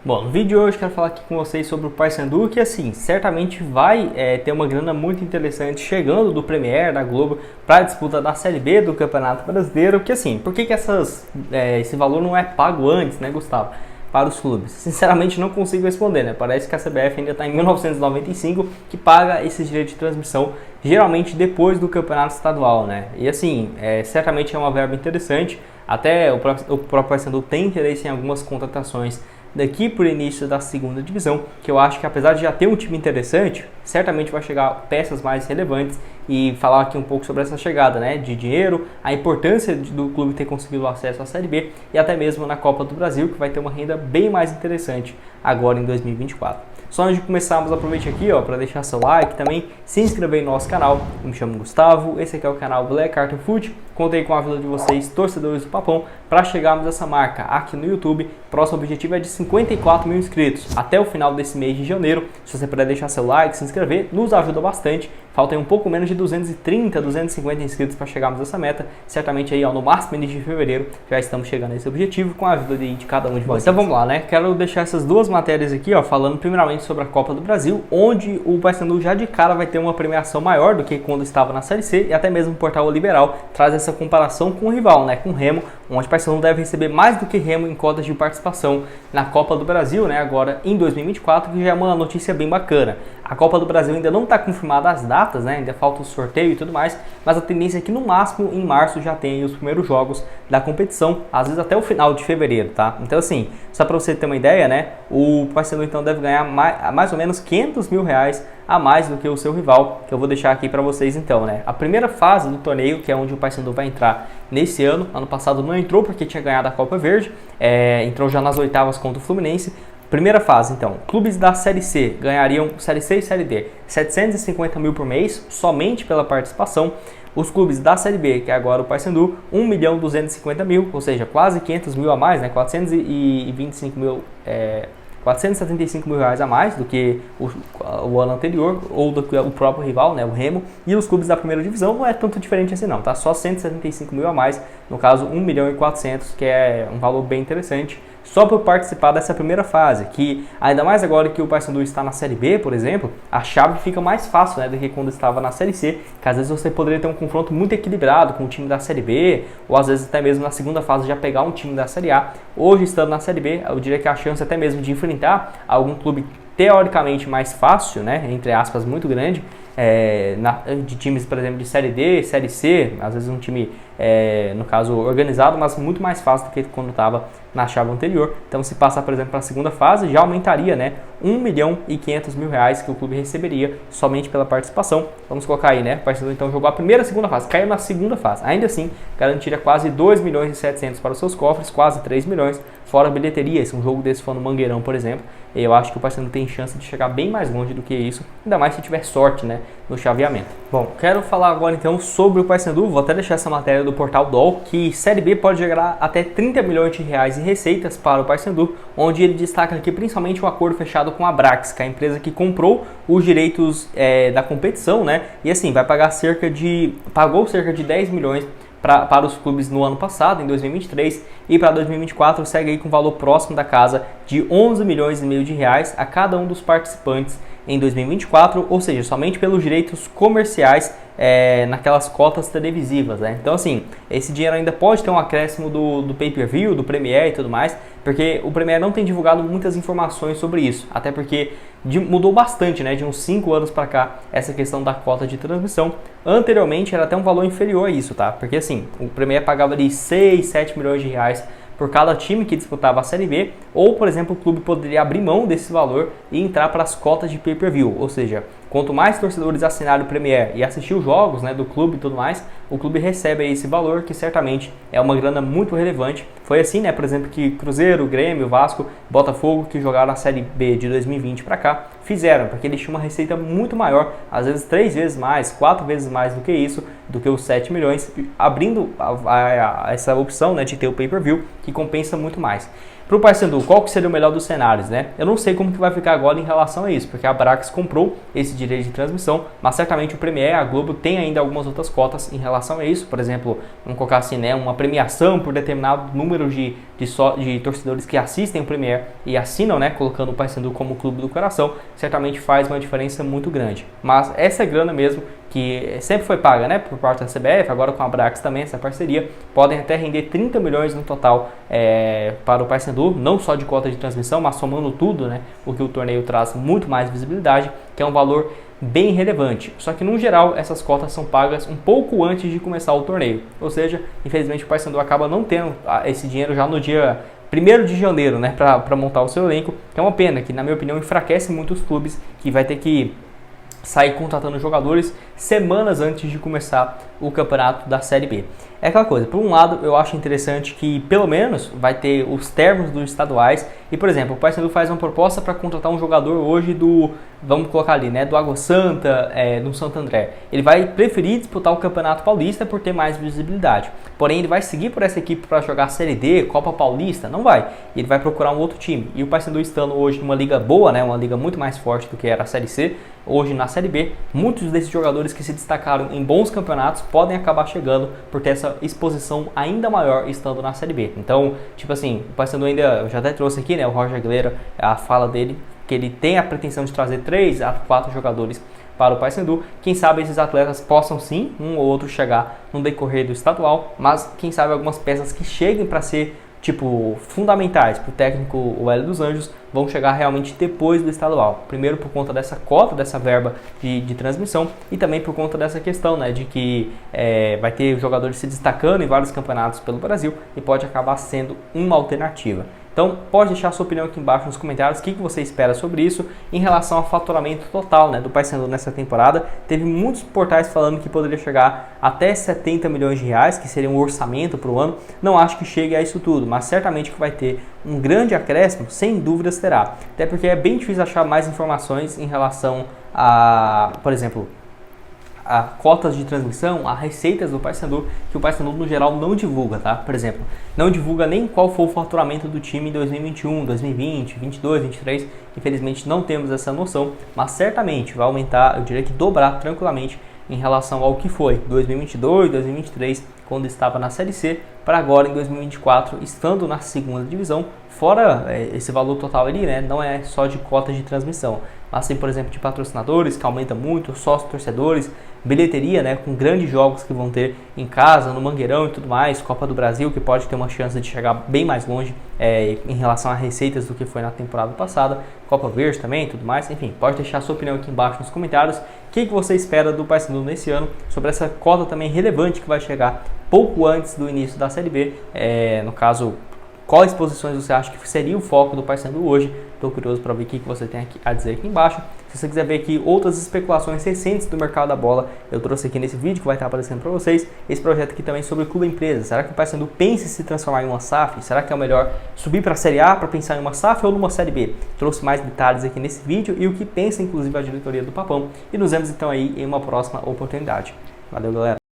Bom, no vídeo de hoje eu quero falar aqui com vocês sobre o Paysandu, que assim, certamente vai ter uma grana muito interessante chegando do Premier, da Globo, para a disputa da Série B do Campeonato Brasileiro, que assim, por que esse valor não é pago antes, né, Gustavo, para os clubes? Sinceramente não consigo responder, né, parece que a CBF ainda está em 1995, que paga esses direitos de transmissão, geralmente depois do Campeonato Estadual, né, e assim, certamente é uma verba interessante, até o próprio Paysandu tem interesse em algumas contratações daqui por início da segunda divisão, que eu acho que apesar de já ter um time interessante, certamente vai chegar peças mais relevantes e falar aqui um pouco sobre essa chegada, né, de dinheiro, a importância do clube ter conseguido o acesso à Série B e até mesmo na Copa do Brasil, que vai ter uma renda bem mais interessante agora em 2024. Só antes de começarmos, aproveite aqui para deixar seu like, também se inscrever no nosso canal. Eu me chamo Gustavo, esse aqui é o canal Black Carter Foot. Contei com a ajuda de vocês, torcedores do Papão, para chegarmos a essa marca aqui no YouTube. Próximo objetivo é de 54 mil inscritos até o final desse mês de janeiro. Se você puder deixar seu like, se inscrever, nos ajuda bastante. Faltam um pouco menos de 230, 250 inscritos para chegarmos a essa meta. Certamente aí, no máximo início de fevereiro, já estamos chegando a esse objetivo com a ajuda de cada um de vocês. Então vamos lá, né? Quero deixar essas duas matérias aqui, falando primeiramente sobre a Copa do Brasil, onde o Paysandu já de cara vai ter uma premiação maior do que quando estava na Série C, e até mesmo o portal Liberal traz essa comparação com o rival, né? Com o Remo, onde o Paysandu deve receber mais do que Remo em cotas de participação na Copa do Brasil, né? Agora em 2024, que já é uma notícia bem bacana. A Copa do Brasil ainda não está confirmada as datas, né? Ainda falta o sorteio e tudo mais, mas a tendência é que no máximo em março já tenha os primeiros jogos da competição, às vezes até o final de fevereiro, tá? Então assim, só para você ter uma ideia, né? O Paysandu então deve ganhar mais ou menos 500 mil reais a mais do que o seu rival, que eu vou deixar aqui para vocês então, né? A primeira fase do torneio, que é onde o Paysandu vai entrar nesse ano passado não entrou porque tinha ganhado a Copa Verde, entrou já nas oitavas contra o Fluminense. Primeira fase, então, clubes da Série C ganhariam, Série C e Série D, 750 mil por mês, somente pela participação. Os clubes da Série B, que é agora o Paysandu, 1.250.000, ou seja, quase 500 mil a mais, né? 475 mil reais a mais do que o ano anterior, ou do que o próprio rival, né, o Remo. E os clubes da primeira divisão não é tanto diferente assim não, tá? Só 175 mil a mais, no caso 1.400.000, que é um valor bem interessante, só por participar dessa primeira fase, que ainda mais agora que o Paysandu está na Série B, por exemplo, a chave fica mais fácil, né, do que quando estava na Série C, que às vezes você poderia ter um confronto muito equilibrado com o time da Série B, ou às vezes até mesmo na segunda fase já pegar um time da Série A. Hoje, estando na Série B, eu diria que a chance até mesmo de enfrentar algum clube teoricamente mais fácil, né, entre aspas, muito grande, de times, por exemplo, de Série D, Série C, às vezes um time, no caso, organizado, mas muito mais fácil do que quando estava na chave anterior. Então, se passar, por exemplo, para a segunda fase, já aumentaria, né, 1.500.000 reais que o clube receberia somente pela participação. Vamos colocar aí, né, o Paysandu então jogou a primeira e a segunda fase, caiu na segunda fase. Ainda assim, garantiria quase 2.700.000 para os seus cofres, quase 3 milhões, fora bilheteria. Se um jogo desse for no Mangueirão, por exemplo, eu acho que o Paysandu tem chance de chegar bem mais longe do que isso, ainda mais se tiver sorte, né, no chaveamento. Bom, quero falar agora então sobre o Paysandu, vou até deixar essa matéria do portal DOL, que Série B pode gerar até 30 milhões de reais em receitas para o Paysandu, onde ele destaca aqui principalmente o acordo fechado com a Abrax, que é a empresa que comprou os direitos da competição, né, e assim, pagou cerca de 10 milhões para os clubes no ano passado, em 2023, e para 2024 segue aí com valor próximo da casa de 11 milhões e meio de reais a cada um dos participantes em 2024, ou seja, somente pelos direitos comerciais naquelas cotas televisivas, né? Então assim, esse dinheiro ainda pode ter um acréscimo do pay-per-view, do Premier e tudo mais, porque o Premier não tem divulgado muitas informações sobre isso, até porque mudou bastante, né, de uns 5 anos para cá, essa questão da cota de transmissão. Anteriormente era até um valor inferior a isso, tá? Porque assim, o Premier pagava ali 6, 7 milhões de reais por cada time que disputava a Série B, ou, por exemplo, o clube poderia abrir mão desse valor e entrar para as cotas de pay-per-view, ou seja, quanto mais torcedores assinarem o Premier e assistir os jogos, né, do clube e tudo mais, o clube recebe aí esse valor, que certamente é uma grana muito relevante. Foi assim, né, por exemplo, que Cruzeiro, Grêmio, Vasco, Botafogo, que jogaram a Série B de 2020 para cá, fizeram, porque eles tinham uma receita muito maior, às vezes 3 vezes mais, 4 vezes mais do que isso, do que os 7 milhões, abrindo essa opção, né, de ter o pay-per-view, que compensa muito mais. Para o Paysandu, qual que seria o melhor dos cenários, né? Eu não sei como que vai ficar agora em relação a isso, porque a Abrax comprou esse direito de transmissão, mas certamente o Premier, a Globo, tem ainda algumas outras cotas em relação a isso. Por exemplo, vamos colocar assim, né, uma premiação por determinado número de de torcedores que assistem o Premier e assinam, né, colocando o Paysandu como clube do coração, certamente faz uma diferença muito grande. Mas essa grana mesmo, que sempre foi paga, né, por parte da CBF, agora com a Abrax também, essa parceria, podem até render 30 milhões no total para o Paysandu, não só de cota de transmissão, mas somando tudo, né, o que o torneio traz muito mais visibilidade, que é um valor bem relevante. Só que no geral essas cotas são pagas um pouco antes de começar o torneio, ou seja, infelizmente o Paysandu acaba não tendo esse dinheiro já no dia 1º de janeiro, né, para montar o seu elenco, que é uma pena, que na minha opinião enfraquece muito os clubes, que vai ter que sair contratando jogadores semanas antes de começar o campeonato da Série B. É aquela coisa, por um lado eu acho interessante que pelo menos vai ter os termos dos estaduais e, por exemplo, o Paysandu faz uma proposta para contratar um jogador hoje do, vamos colocar ali, né, do Água Santa, do Santo André. Ele vai preferir disputar o Campeonato Paulista por ter mais visibilidade. Porém, ele vai seguir por essa equipe para jogar Série D, Copa Paulista? Não vai. Ele vai procurar um outro time. E o Paysandu estando hoje numa liga boa, né, uma liga muito mais forte do que era a Série C, hoje na Série B, muitos desses jogadores que se destacaram em bons campeonatos podem acabar chegando por ter essa exposição ainda maior estando na Série B. Então, tipo assim, o Paysandu ainda, eu já até trouxe aqui, né, o Roger Aguilera, a fala dele, que ele tem a pretensão de trazer 3 a 4 jogadores para o Paysandu. Quem sabe esses atletas possam sim, um ou outro, chegar no decorrer do estadual, mas quem sabe algumas peças que cheguem para ser tipo fundamentais para o técnico o Hélio dos Anjos vão chegar realmente depois do estadual. Primeiro por conta dessa cota, dessa verba de transmissão e também por conta dessa questão, né, de que vai ter jogadores se destacando em vários campeonatos pelo Brasil e pode acabar sendo uma alternativa. Então pode deixar a sua opinião aqui embaixo nos comentários, o que você espera sobre isso em relação ao faturamento total, né, do Paysandu nessa temporada. Teve muitos portais falando que poderia chegar até 70 milhões de reais, que seria um orçamento para o ano. Não acho que chegue a isso tudo, mas certamente que vai ter um grande acréscimo, sem dúvidas terá. Até porque é bem difícil achar mais informações em relação a, por exemplo, a cotas de transmissão, a receitas do Paysandu, que o Paysandu no geral não divulga, tá? Por exemplo, não divulga nem qual foi o faturamento do time em 2021, 2020, 22, 23, infelizmente não temos essa noção, mas certamente vai aumentar, eu diria que dobrar tranquilamente em relação ao que foi 2022, 2023, quando estava na Série C, para agora em 2024, estando na segunda divisão, fora esse valor total ali, né, não é só de cotas de transmissão, mas sim, por exemplo, de patrocinadores, que aumenta muito, sócios torcedores, bilheteria, né, com grandes jogos que vão ter em casa, no Mangueirão e tudo mais, Copa do Brasil, que pode ter uma chance de chegar bem mais longe em relação a receitas do que foi na temporada passada, Copa Verde também e tudo mais, enfim, pode deixar a sua opinião aqui embaixo nos comentários, o que você espera do Paysandu nesse ano, sobre essa cota também relevante que vai chegar pouco antes do início da Série B, no caso, quais posições você acha que seria o foco do Paysandu hoje? Estou curioso para ver o que você tem aqui a dizer aqui embaixo. Se você quiser ver aqui outras especulações recentes do mercado da bola, eu trouxe aqui nesse vídeo que vai estar aparecendo para vocês. Esse projeto aqui também sobre o Clube Empresa. Será que o Paysandu pensa em se transformar em uma SAF? Será que é melhor subir para a Série A para pensar em uma SAF ou numa Série B? Trouxe mais detalhes aqui nesse vídeo e o que pensa inclusive a diretoria do Papão. E nos vemos então aí em uma próxima oportunidade. Valeu, galera!